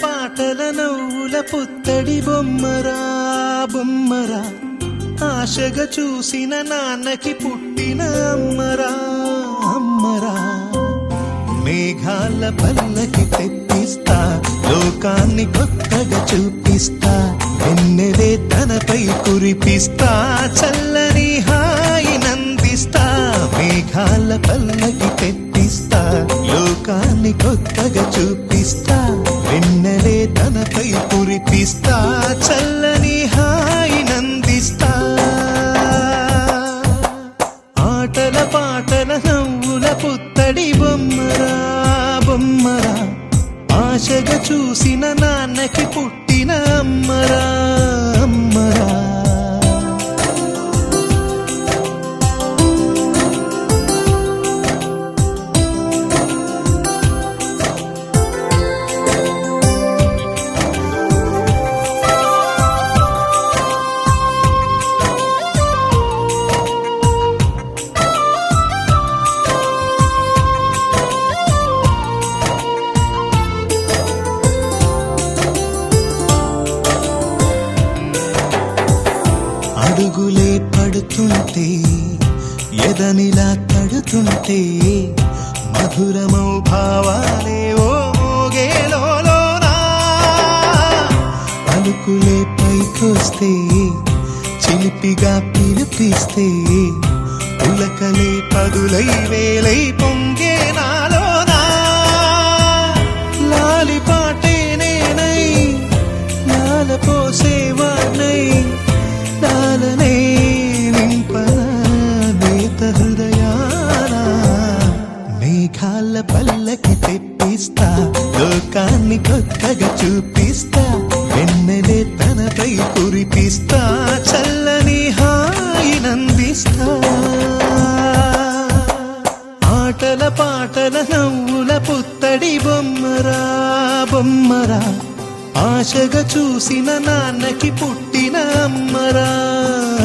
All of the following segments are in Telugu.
పాటల నవ్వుల పుత్తడి బొమ్మరా బొమ్మరా, ఆశగా చూసిన నాన్నకి పుట్టిన అమ్మరా అమ్మరా. మేఘాల పల్లకి తెప్పిస్తా, లోకాన్ని కొత్తగా చూపిస్తా, వెన్నెలే తనపై కురిపిస్తా, చల్లని హాయి నందిస్తా. మేఘాల పల్లకి తెప్పిస్తా, లోకాన్ని కొత్తగా చూపిస్తా, వెన్నెలే తనపై కురిపిస్తా, చల్లని హాయి నందిస్తా. ఆటల పాటల నవ్వుల పుత్తడి బొమ్మరా బొమ్మరా, ఆశగా చూసిన నాన్నకి పుట్టిన అమ్మరా అమ్మరా. అడుగులే పడుతుంటే, ఎదనిలా తడుతుంటే, మధురమౌ భావాలే ఓ మోగేలోనా. పలుకులే పైకొస్తే, చిలిపిగా పిలిపిస్తే, ఉలకలే పదులై వేలై పొంగే నాలోనా. లాలి పాటే నేనై లాల పోసేవాణ్ణై, లాలనే నింపనా నేత హృదయాన. మేఘాల పల్లకి తెప్పిస్తా, లోకాన్ని కొత్తగా చూపిస్తా, వెన్నెలే తనపై కురిపిస్తా, చల్లని హాయి నందిస్తా. ఆటల పాటల నవ్వుల పుత్తడి బొమ్మరా బొమ్మరా, ఆశగా చూసిన నాన్నకి పుట్టిన అమ్మరా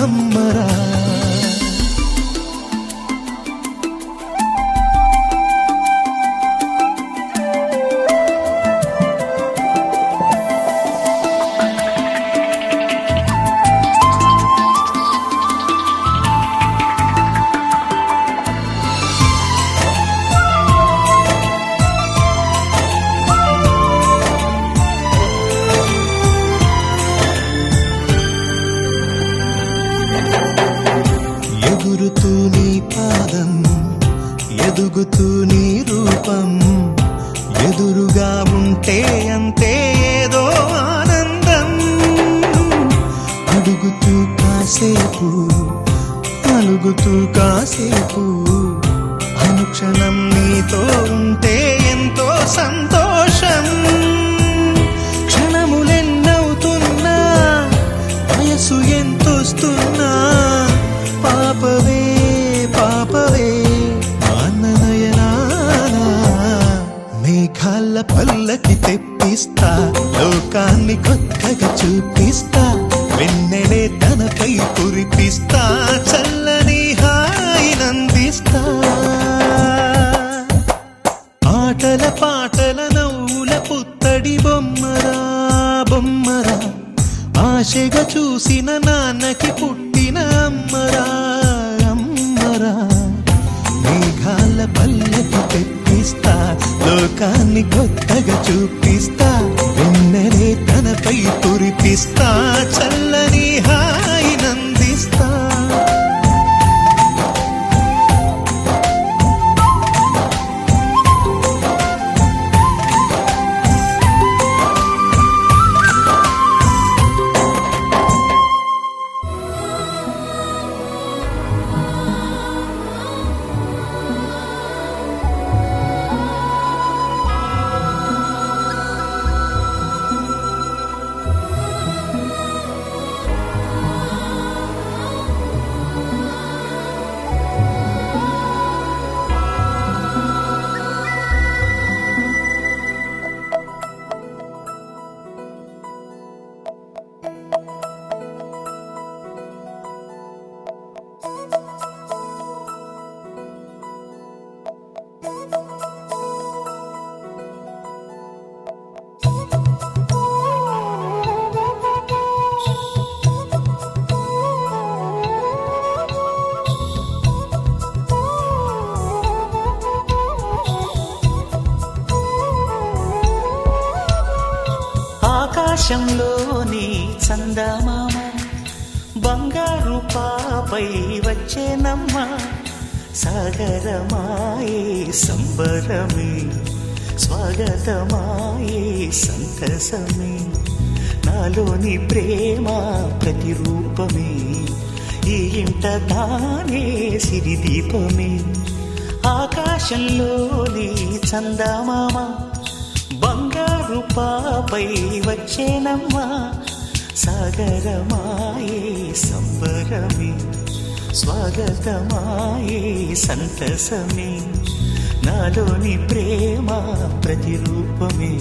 అమ్మరా. ఎగురుతూ నీ పాదం, ఎదుగుతూ నీ రూపం, ఎదురుగా ఉంటే అంతే ఏదో ఆనందం. అడుగుతూ కాసేపు, అలుగుతూ కాసేపు, అనుక్షణం నీతో ఉంటే ఎంతో సంతోషం. క్షణములెన్నవుతున్నా, వయసు ఎంతొస్తున్నా, పాపవే పాపవే మాననయనానా. మేఘాల పల్లకి తెప్పిస్తా, లోకాన్ని కొత్తగా చూపిస్తా, వెన్నెలే తనపై కురిపిస్తా, చల్లని హాయి నందిస్తా. ఆటల పాటల నవ్వుల పుత్తడి బొమ్మరా బొమ్మరా, ఆశగా చూసిన నాన్నకి పుట్టిన అమ్మరా అమ్మరా. మేఘాల పల్లకి తెప్పిస్తా, లోకాన్ని కొత్తగా చూపిస్తా, వెన్నెలే తనపై కురిపిస్తా, చల్లని హాయి నందిస్తా. ఆకాశంలోని చందమామ బంగారు పాపై వచ్చేనమ్మ సాగరమాయే సంబరమే స్వాగతమాయే సంతసమే నాలోని ప్రేమ ప్రతిరూపమే ఈ ఇంట తానే సిరిదీపమే ఆకాశంలోని చందమామ బంగారు పాపై వచ్చేనమ్మా సాగరమాయే సంబరమే స్వాగతమాయే సంతసమే నాలోని ప్రేమ ప్రతిరూపమే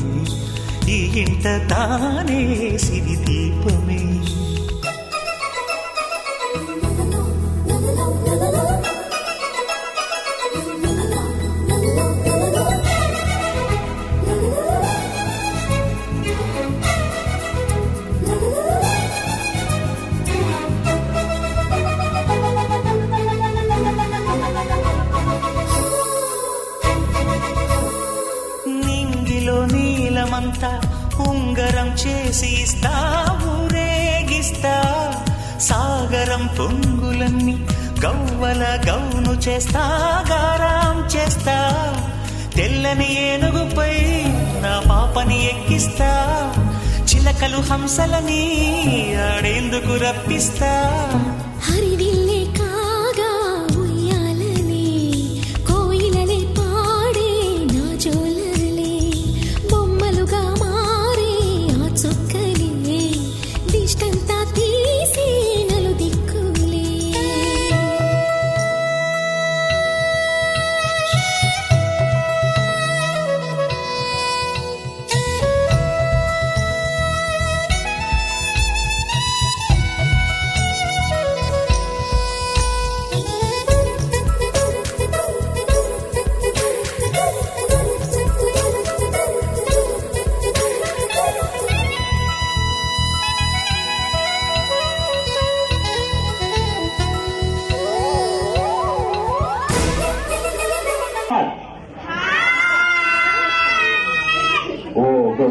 ఈ ఇంట తానే సిరిదీపమే నీలమంతా ఉంగరం చేసి ఇస్తా ఊరేగిస్తా సాగరం పొంగులన్నీ గవ్వల గౌను చేస్తా గారాం చేస్తా తెల్లని ఏనుగుపై నా పాపని ఎక్కిస్తా చిలకలు హంసలని ఆడేందుకు రప్పిస్తా హరివిల్లే కాగా ఉయ్యాలనే కోయిలనే పాడే నా జోలలే బొమ్మలుగా మారే ఆ చుక్కలే దిష్టంతా తీసి నలు దిక్కులే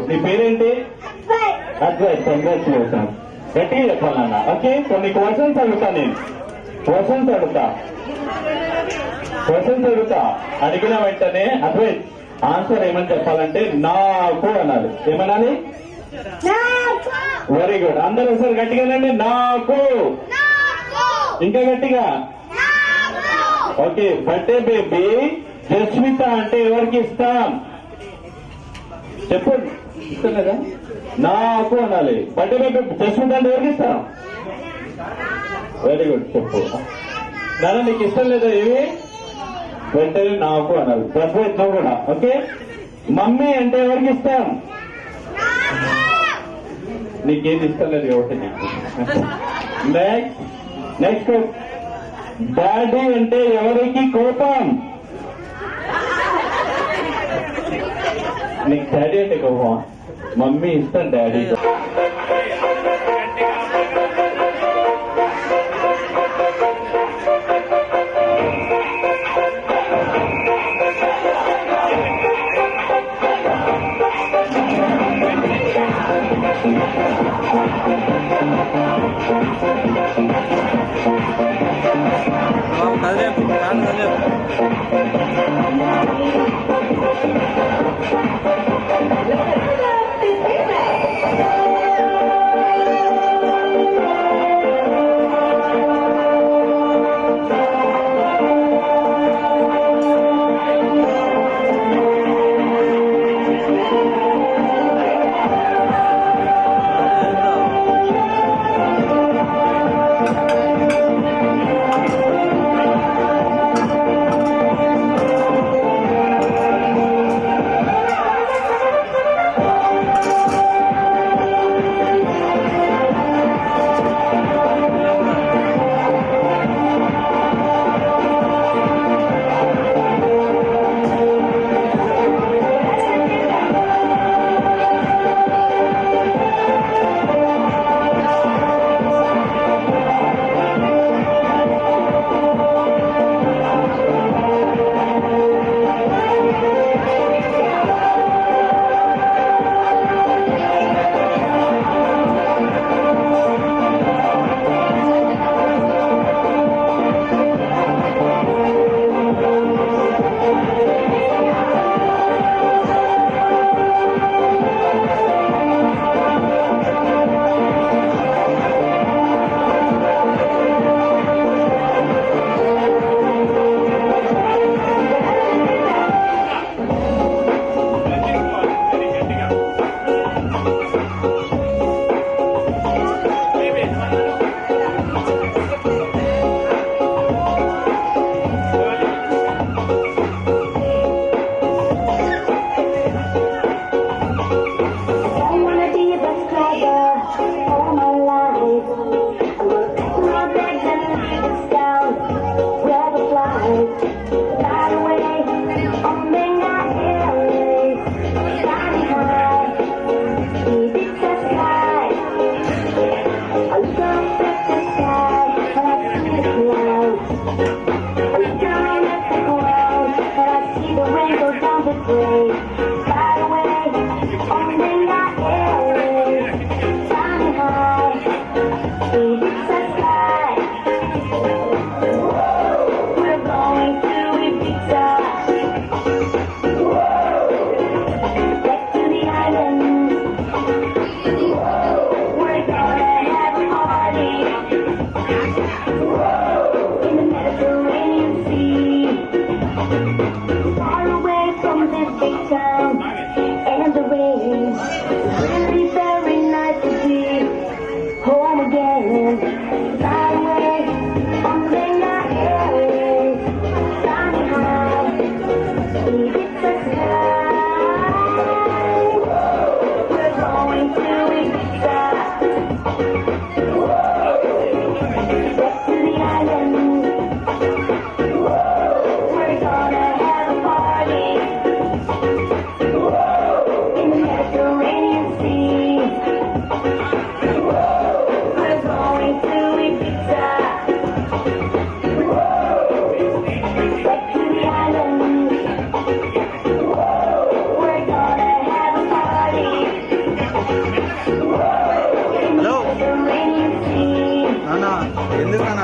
నీ పేరేంటి? అడ్వైస్. కంగ్రాచులేషన్. గట్టిగా చెప్పాలన్నా. ఓకే, కొన్ని క్వశ్చన్స్ అడుగుతా. నేను క్వశ్చన్స్ అడుగుతా అడిగిన వెంటనే అడ్వైస్ ఆన్సర్ ఏమని చెప్పాలంటే నాకు అనాలి. ఏమనాలి? Very good. అందరూ ఒకసారి గట్టిగానండి. నాకు. ఇంకా గట్టిగా. ఓకే. బర్త్డే బేబీ జస్మిత అంటే ఎవరికి ఇస్తాం? చెప్పండి. ఇష్టం లేదా? నాకు అనాలి. బర్త్డే బేబీ జస్మిత అంటే ఎవరికి ఇస్తాం? Very good. చెప్పు. నాన్న నీకు ఇష్టం లేదా? ఏవి వెంటనే నాకు అనాలి. జస్మిత కూడా. ఓకే. మమ్మీ అంటే ఎవరికి ఇస్తాం? నీకేది ఇష్టం లేదు కాబట్టి నెక్స్ట్ డాడీ అంటే ఎవరికి కోపం? నీకు డాడీ అంటే కోపం. మమ్మీ ఇష్టం డాడీ. హలో నాన్న ఎందుకు నాన్న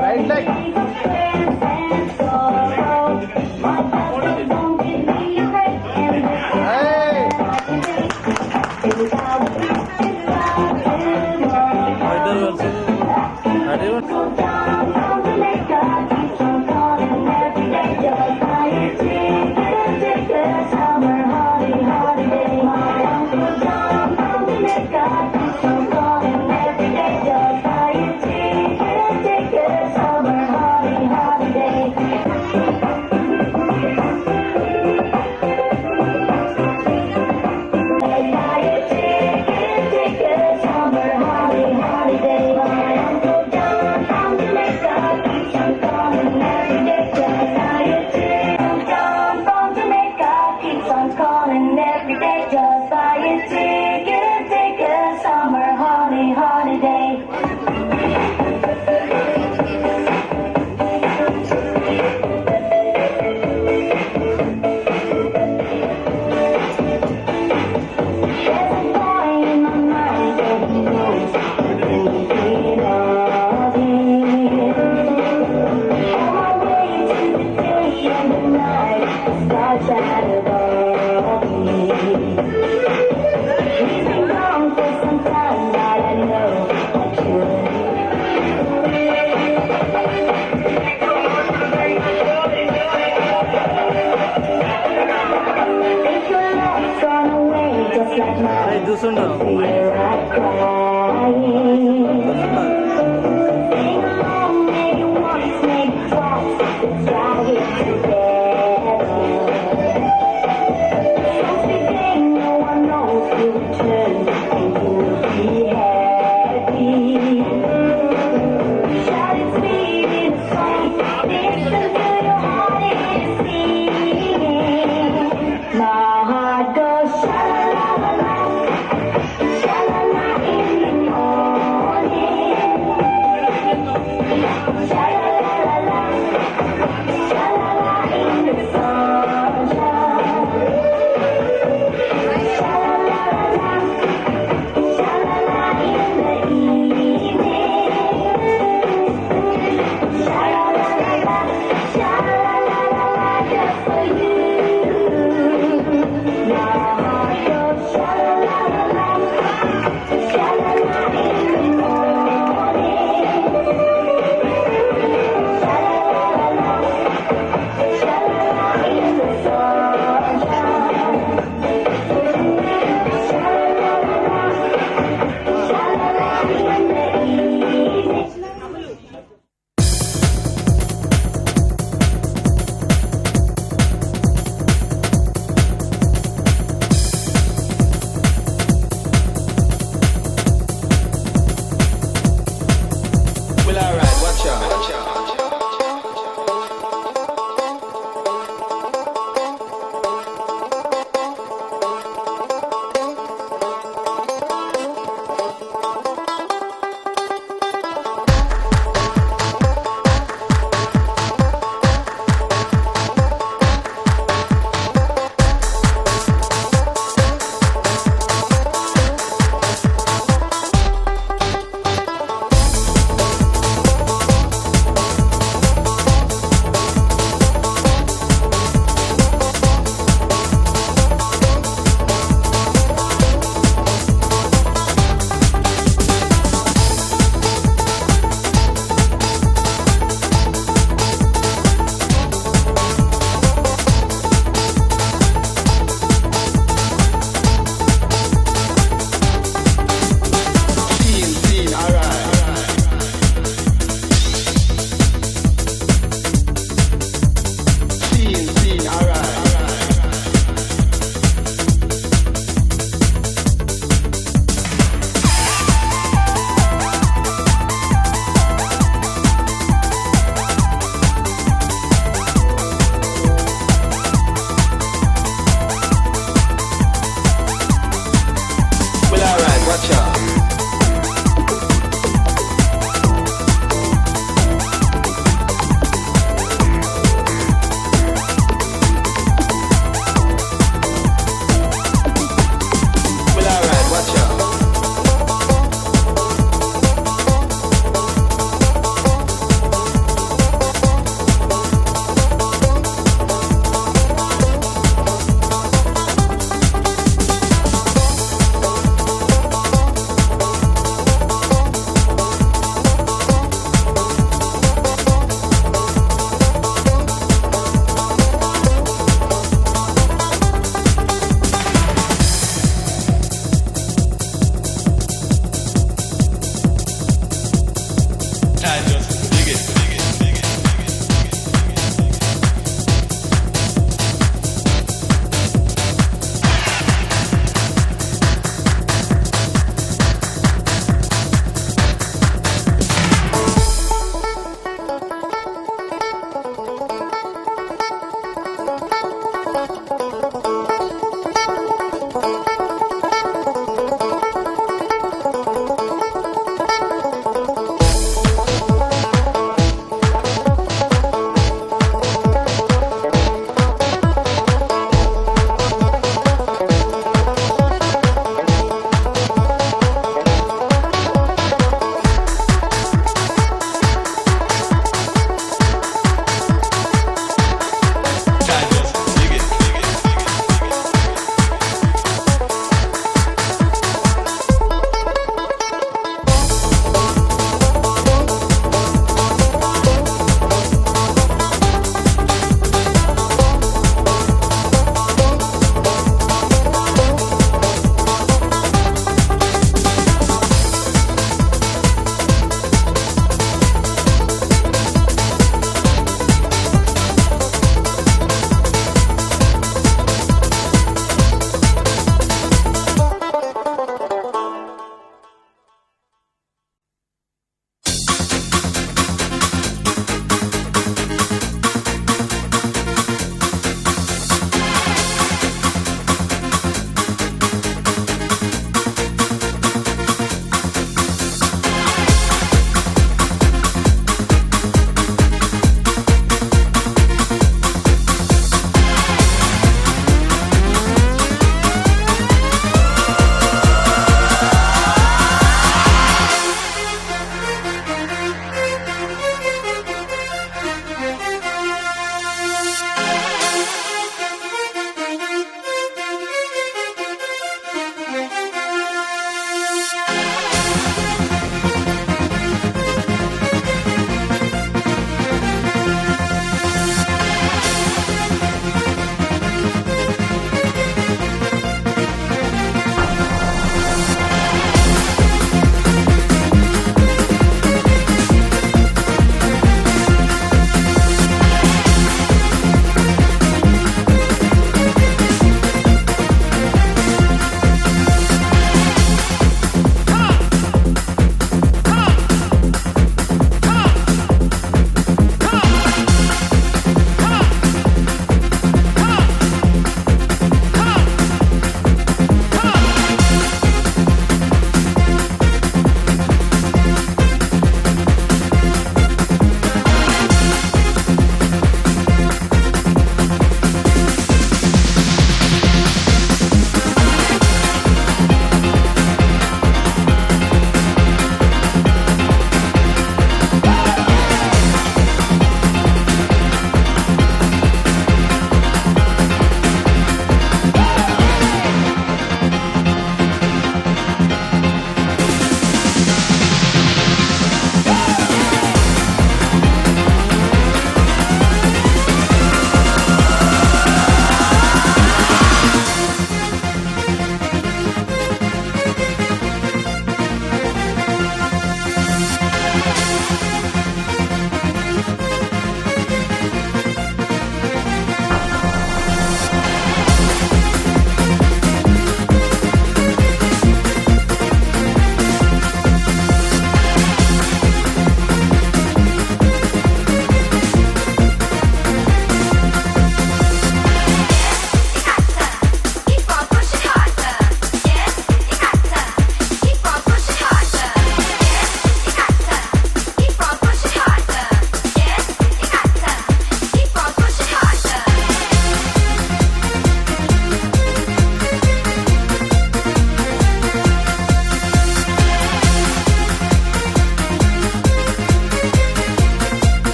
right leg.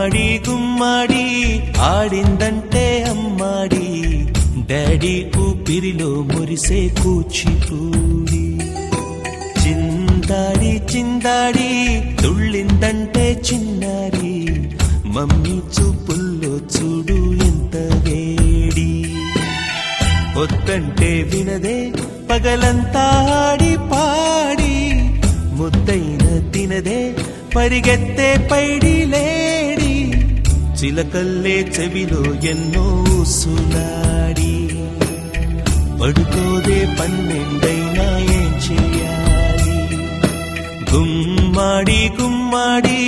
గుమ్మాడి గుమ్మాడి ఆడిందంటే అమ్మాడి డాడీ ఊపిరిలో మురిసే కూచిపూడి చిందాడి చిందాడి తుళ్ళిందంటే చిన్నారి మమ్మీ చూపుల్లో చూడు ఎంత వేడి వద్దంటే వినదే పగలంతా ఆడి పాడి ముద్దైన తినదే పరిగెత్తే పైడి లేడి చిలకల్లే చెవిలో ఎన్నో సునాడి పడుకోదే పన్నెండైనా ఏం చేయాలి గుమ్మాడి గుమ్మాడి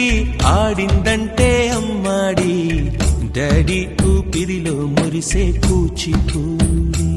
ఆడిందంటే అమ్మాడి డాడీ ఊపిరిలో మురిసే కూచిపూడి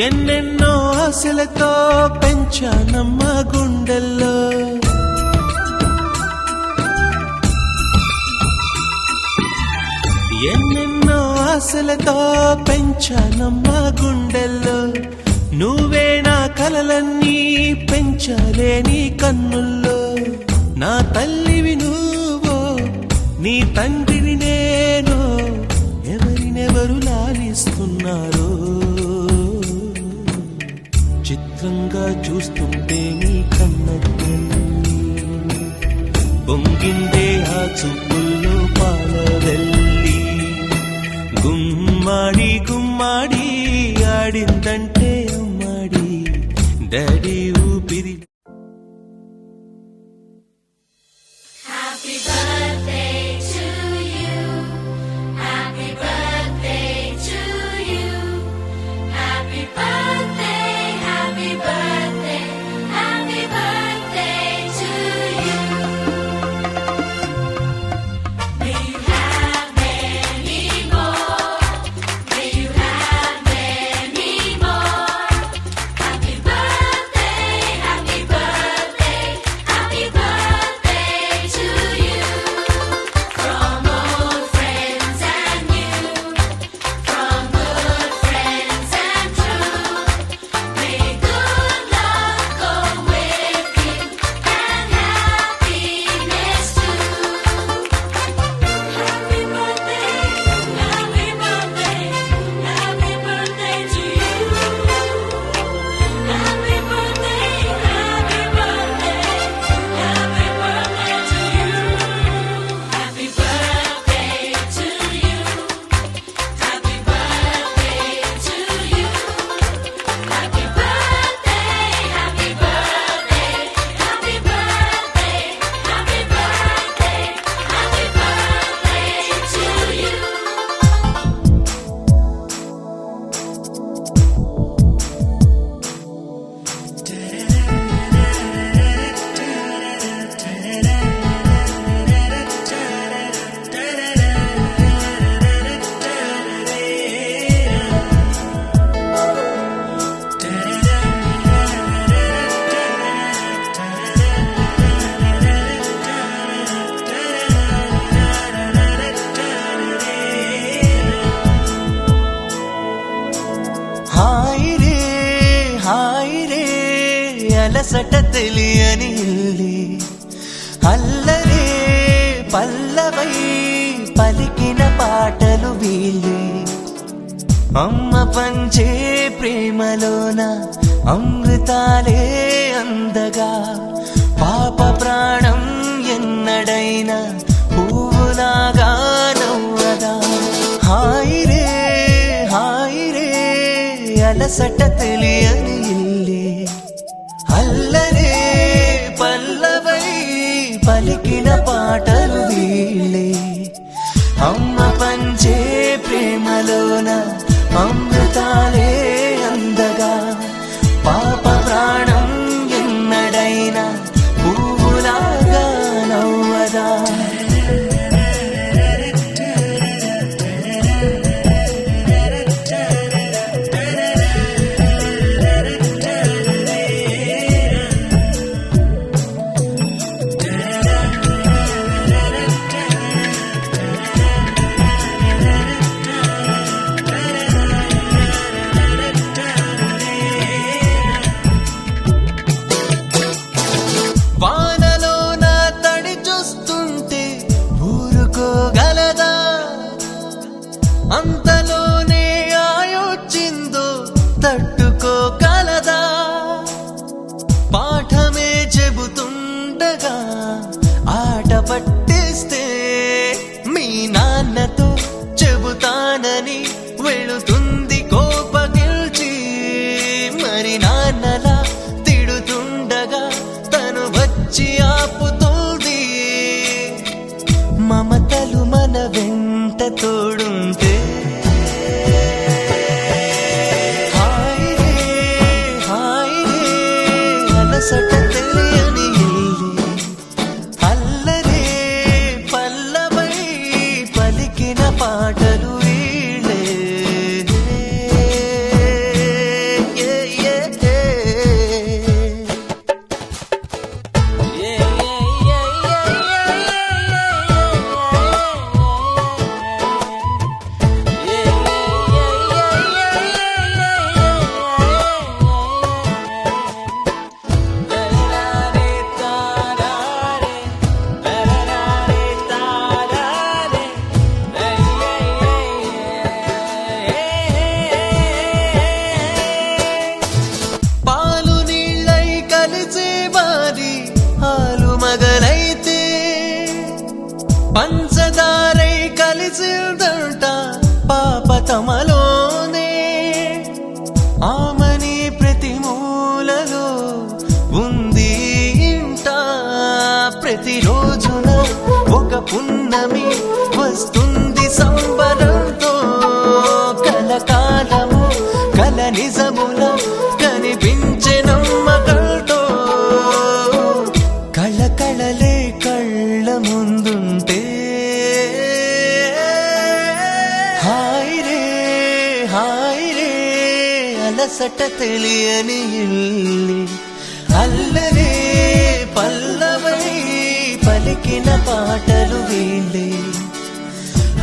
ఎన్నెన్నో ఆశలతో పెంచానమ్మ గుండెల్లో ఎన్నెన్నో ఆశలతో పెంచానమ్మ గుండెల్లో నువ్వే నా కలలన్నీ పెంచాలే నీ కన్నుల్లో నా తల్లివి నువ్వో నీ తండ్రిని నేను ఎవరినెవరు లాలిస్తున్నారో చిత్రంగా చూస్తుంటే నీ కన్నట్టు పొంగిందే ఆ చూపుల్లో పాలవెల్లి గుమ్మాడి గుమ్మాడి ఆడిందంటే అమ్మాడి డాడీ ఊపిరి Happy birthday to you. Happy birthday to you. Happy birthday, happy birthday, happy birthday to you. May you have many more. May you have many more. Happy birthday, happy birthday, happy birthday to you. From old friends and new, from good friends and true. May good luck go with you and happiness too. Happy birthday, happy birthday, happy birthday to you. Happy birthday, happy birthday, happy birthday to you. Happy birthday to you. Happy birthday to you. Happy birthday, happy birthday, happy birthday, happy birthday, happy birthday to you. హాయి రే అలసట తెలియని ఇల్లి అల్లరే పల్లవై పలికిన పాటలు వీళ్ళే అమ్మ పంచే ప్రేమలోన అమృతాలే అందగా పాప ప్రాణం ఎన్నడైనా పువ్వులాగా నవ్వదా హాయి రే అలసట తెలియని ఇల్లి అల్లరే పల్లవై పలికిన పాటలు వీళ్ళే అమ్మ పంచే ప్రేమలోన అమృతాలే అందగా పాప ప్రాణం ఎన్నడైనా పువ్వులాగా నవ్వదా మరి నాన్నలా తిడుతుండగా తను వచ్చి ఆపుతుంది మమతలు మన వెంట తోడుంటే హాయ్ రే అలసట తెలియని ఇల్లే అల్లరే పల్లవై పలికిన పాటలు వీళ్ళే పాలు నీళ్ళై కలిసే వారి హాలు మగలైతే పంచదారై కలిసిందంట పాప తమలోనే ఆమని ప్రతి మూలలో ఉంది ఇంట ప్రతిరోజున ఒక పున్నమి వస్తుంది సంబరంతో కలకాలము కల నిజముల కనిపించే నమ్మకంతో కళకళలే కళ్ళ ముందుంటే హాయ్ రే అలసట తెలియని ఇల్లి అల్లరే పల్లవై పలికిన పాటలు వీళ్ళే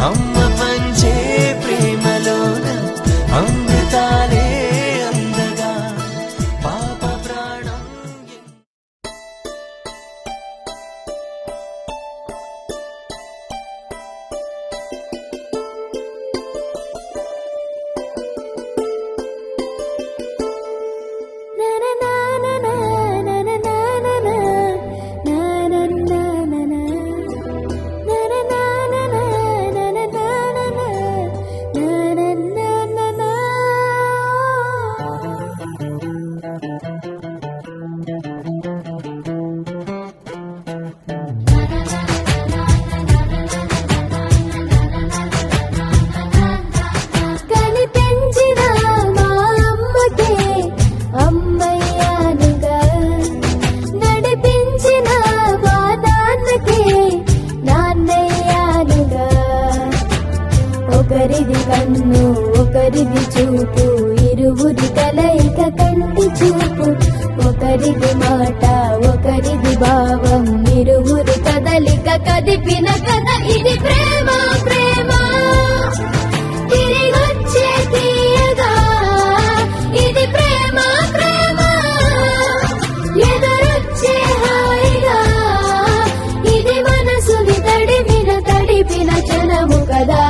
అమ్మ పంచే ప్రేమలోన అమృతాలే అందగా పాప ప్రాణం కనిపించిన మా అమ్మకే అమ్మయ్యానుగా నడిపించిన మా నాన్నకే నాన్నయ్యానుగా ఒకరిది కన్ను ఒకరిది చూపు ఇరువురి కలయిక కంటి చూపు ఒకరిది మాట ఒకరిది భావం ఇరువురి కదలిక కదిపిన కథ ఇది ప్రేమ ప్రేమ తిరిగొచ్చే తీయగా ఇది ప్రేమ ప్రేమ ఎదురొచ్చే హాయిగా ఇది మనసుని తడిపిన క్షణము కదా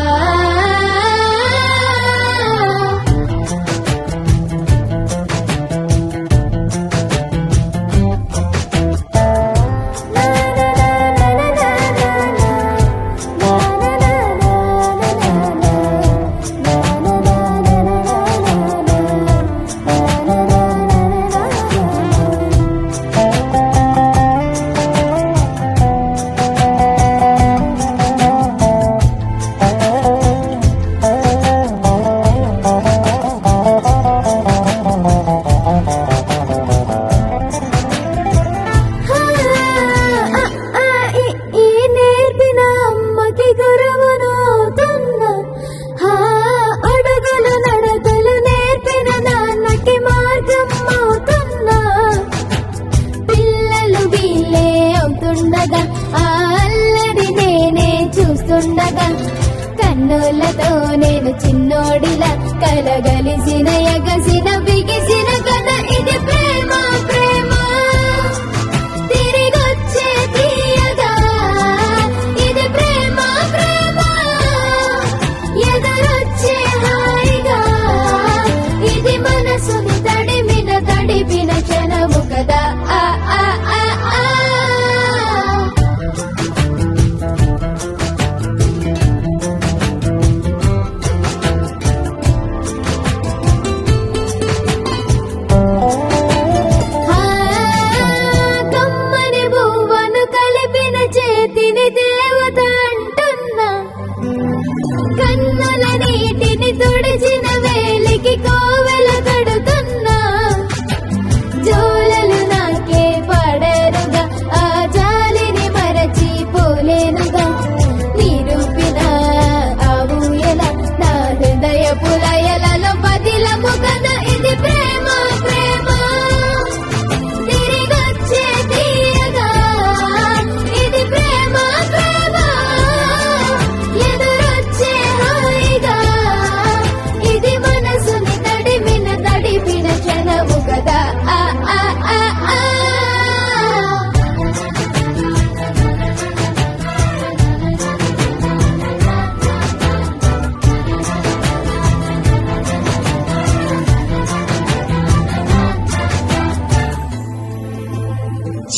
ఈ నేర్పిన అమ్మకి గురువునవుతున్నా అడుగులు నడకలు నేర్పిన నాన్నకి మార్గం అవుతున్నా పిల్లలు వీళ్ళే అవుతుండగా ఆ అల్లరి నేనే చూస్తుండగా కన్నులతో నేను చిన్నోడిలా కలగలిసిన ఎగసిన బిగిసిన కథ ఇది ప్రేమ ప్రేమ తిరిగొచ్చే తీయగా ఇది ప్రేమ ప్రేమ ఎదురొచ్చే హాయిగా ఇది మనసుని తడిపిన క్షణము కదా ఆ ఆ ఆ ఆ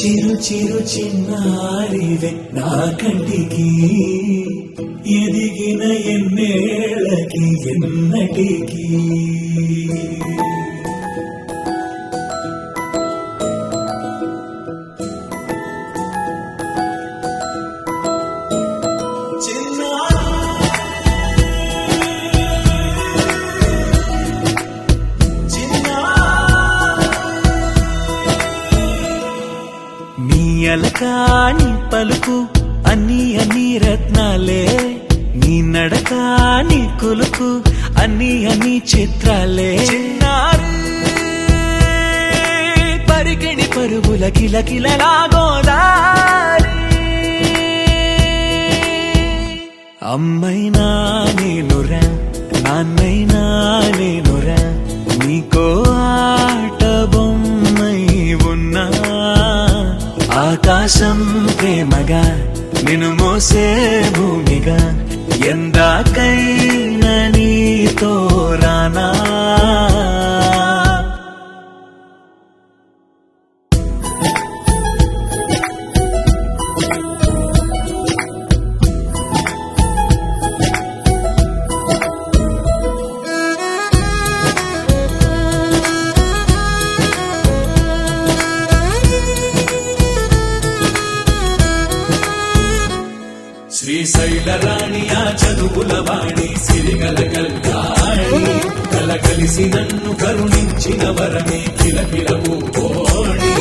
చిరు చిరు చిన్నారివే నా కంటికి ఎదిగిన ఎన్నేళ్ళకి ఎన్నటికి అలకాని పలుకు అన్ని అన్ని రత్నాలే నీ నడక నీ కులుకు అన్ని అన్ని చిత్రాలే చిన్నారు పరికిణి పరుగుల కిలకిలలాగోదారి అమ్మైనా నేనురా నాన్నైనా నేనురా నీకో ఆట బొమ్మై ఉన్నా ఆకాశం ప్రేమగా నిన్ను మోసే భూమిగా ఎందాకైనా నీతో రానా శ్రీశైల రాణి ఆ చదువుల వాణి సిరిగల కల్గాణి కలకలిసి నన్ను కరుణించిన వరమే కిలకిలవు ఓణి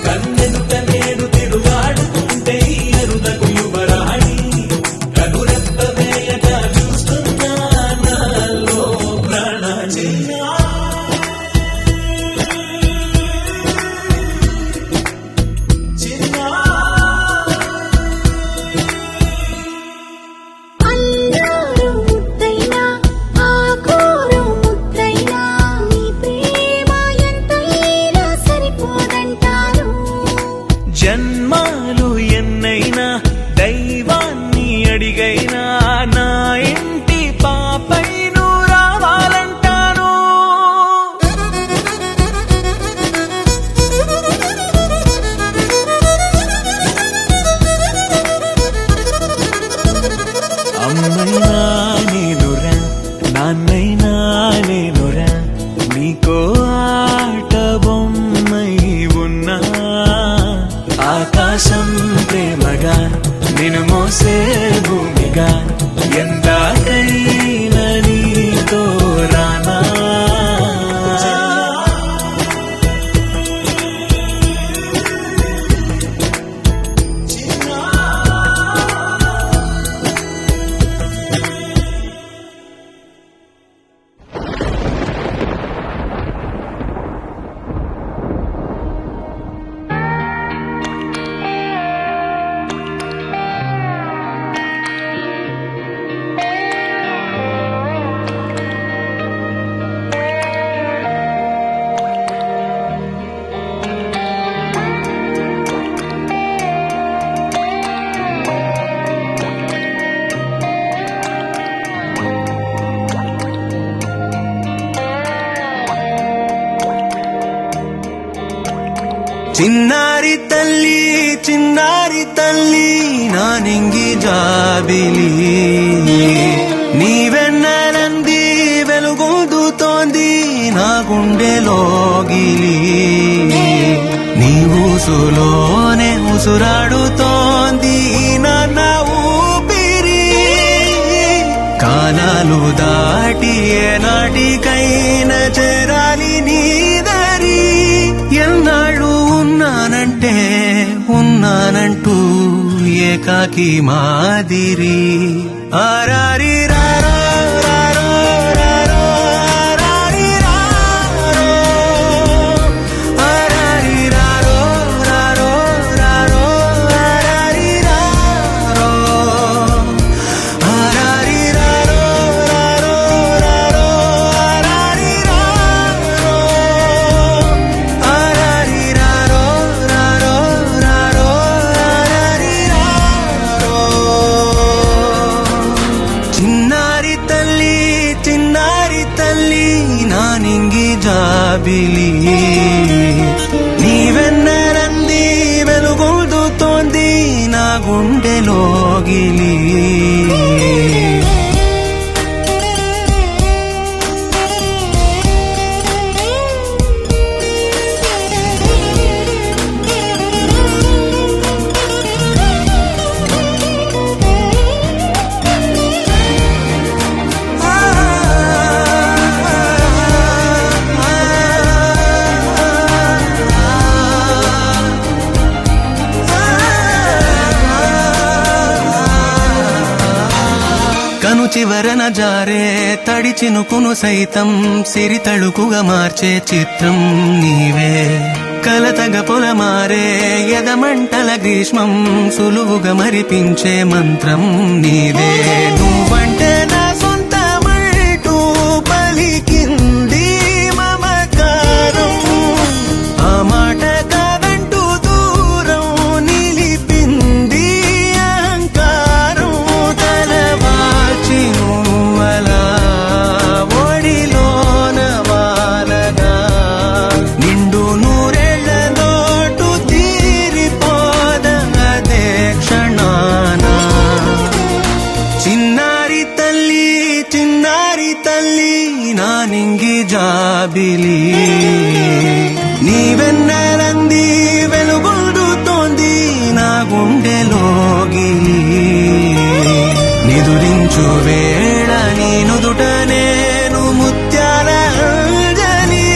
కన్నెదుట నేడు తిరుగాడుతుంటే అరుదకు యువరాణి కనురెప్ప వేయగా చూస్తున్నా నాలో ప్రాణ జన్మాలు ఎన్నైనా దైవాన్ని అడిగైనా నా ఇంటి పాపై నువ్వు రావాలంటాను అమ్మైనా నేనురా నాన్నైనా నేనురా నీకో ఆట బొమ్మై ఉన్నా ఆకాశం ప్రేమగా నిన్ను మోసే భూమిగా ఎందాకైనా నీతో రానా చిన్నారి తల్లి నా నింగి జాబిలి నీవెన్నెలంది వెలుగొందుతోంది నా గుండెలోగిలి నీ ఊసులోనే ఉసురాడుతోంది నాన్న ఊపిరి కాలాలు దాటి ఏనాటికైనా చేరాలి నీ దరి ఎన్నాళ్ళు ఉన్నానంటూ ఏకాకి మాదిరి ఆరారి రారో రారో రారో ఆరారి రారో ఆరారి రారో రారో రారో ఆరారి రారో ఆరారి రారో రారో రారో ఆరారి రారో ఆరారి రారో రారో రారో ఆరారి రారో చిన్నారి తల్లి నా నింగి జాబిలి నీవెన్నెలంది వెలుగు చివరన జారే తడి చినుకును సైతం సిరి తళుకుగా మార్చే చిత్రం నీవే కలతగ పొలమారే ఎదమంటల గ్రీష్మం సులువుగా మరిపించే మంత్రం నీదే నువ్వంటే నా సొంతమంటూ పలికింది మమకారం ఆ మాట కాదంటూ దూరం నిలిపింది అహంకారం తలవాచి నువ్వలా ఒడిలోన వాలగా నిండు నూరేళ్ల లోటు తీరిపోదదే క్షణాన చిన్నారి తల్లి నా నింగి జాబిలి నీవెన్నెలంది వెలుగొందుతోంది నా గుండెలోగిలి నిదురించు వేళ నీ నుదుట నేను ముత్యాల అంజలి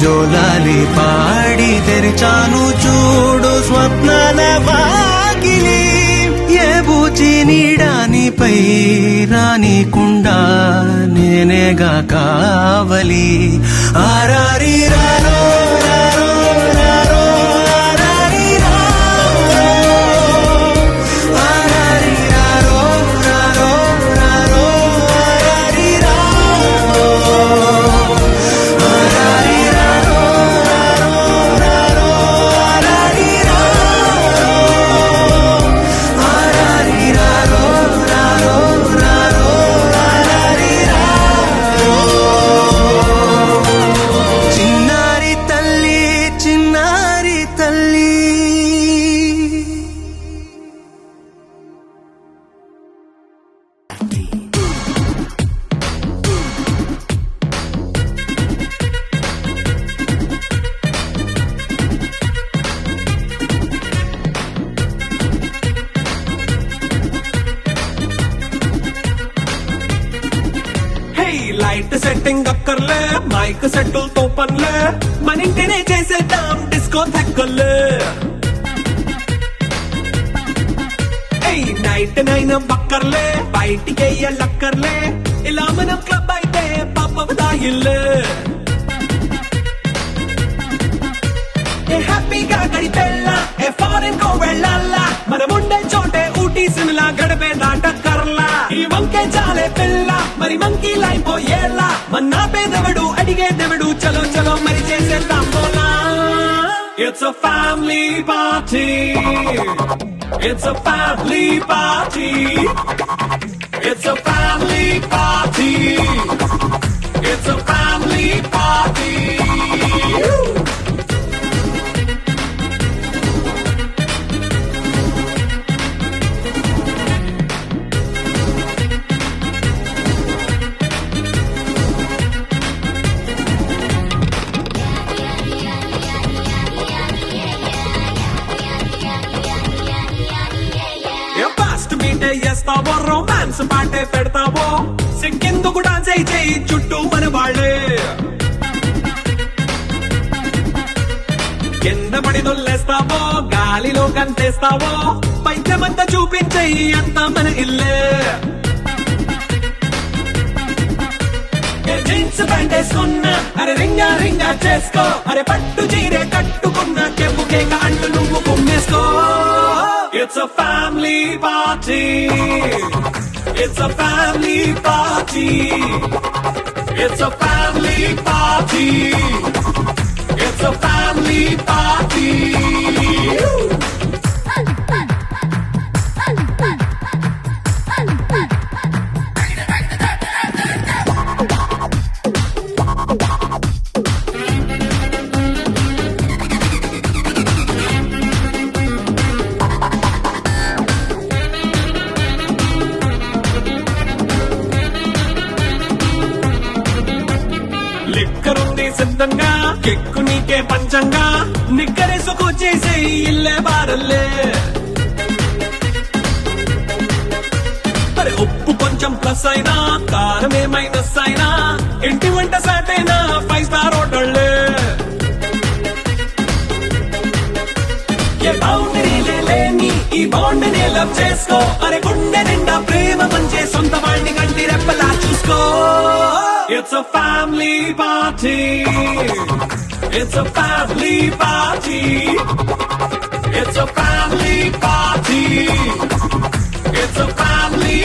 జోలాలి పాడి తెరిచాను చూడు స్వప్నాల వాకిలి ఏ బూచి నీడానిపై రానికుండా నేనేగా కావలి ఆరారి రారో రారో రారో ఆరారి రారో ఆరారి రారో రారో రారో ఆరారి రారో ఆరారి రారో రారో రారో ఆరారి రారో ఆరారి రారో రారో రారో ఆరారి రారో చిన్నారి తల్లి లైట్ సెట్టింగ్ అక్కర్లే మైక్ సెట్టులతో పనులే మన ఇంటినే చేసేద్దాం డిస్కో థెక్కర్లే నైట్ నైన్ బక్కర్లే బయటికి వెయ్యక్కర్లే ఇలా మనం క్లబ్ అయితే పాపదాయిల్లే హ్యాపీగా గడిపెళ్ళ ఏ ఫారెన్ కో వెళ్ళాలా మనం ఉండే చోటే ఊటీ సిమ్లా గడిపే దాటక్కర్లా ఈ వంకే చాలే పిల్ల మరి మంకీ లైపోయేలా మన్నా పేదవడు అడిగేదెవడు చలో చలో మరి చేసేద్దాం పోలా it's a family party it's a family party it's a family party it's a family party fast మీటే చేస్తావో రొమాన్స్ పాటే పెడతావో సిక్కిందుకు డాన్స్ అయి చేయి చుట్టూ మన వాళ్ళే కింద పడి దొల్లేస్తావో గాలిలో కంతేస్తావో పైద్యమంతా చూపించేయి అంతా మన ఇల్లే జీన్స్ ప్యాంట్ వేసుకున్నా అరే రింగా రింగా చేసుకో అరే పట్టు చీరే కట్టుకున్నా కెప్పు కేక అంటూ నువ్వు కుమ్మేసుకో it's a family party it's a family party it's a family party it's a family party లిక్కరుంది సిద్ధంగా కెక్కు నీకే పంచంగా నిక్కరేసుకు చేసే ఇల్లే బారల్లే మరి ఉప్పు కొంచెం ప్లస్ అయినా కారమే మైనస్ అయినా ఇంటి వంట సాటైనా 5 స్టార్ హోటళ్ళే ఏ బౌండరీ లేని ఈ బాండ్ ని లవ్ చేసుకో అరే గుండె నిండా ప్రేమ పంచేసుకో సొంత వాడిని కంటి రెప్పలా చూసుకో. It's a family party. It's a family party. It's a family party. It's a family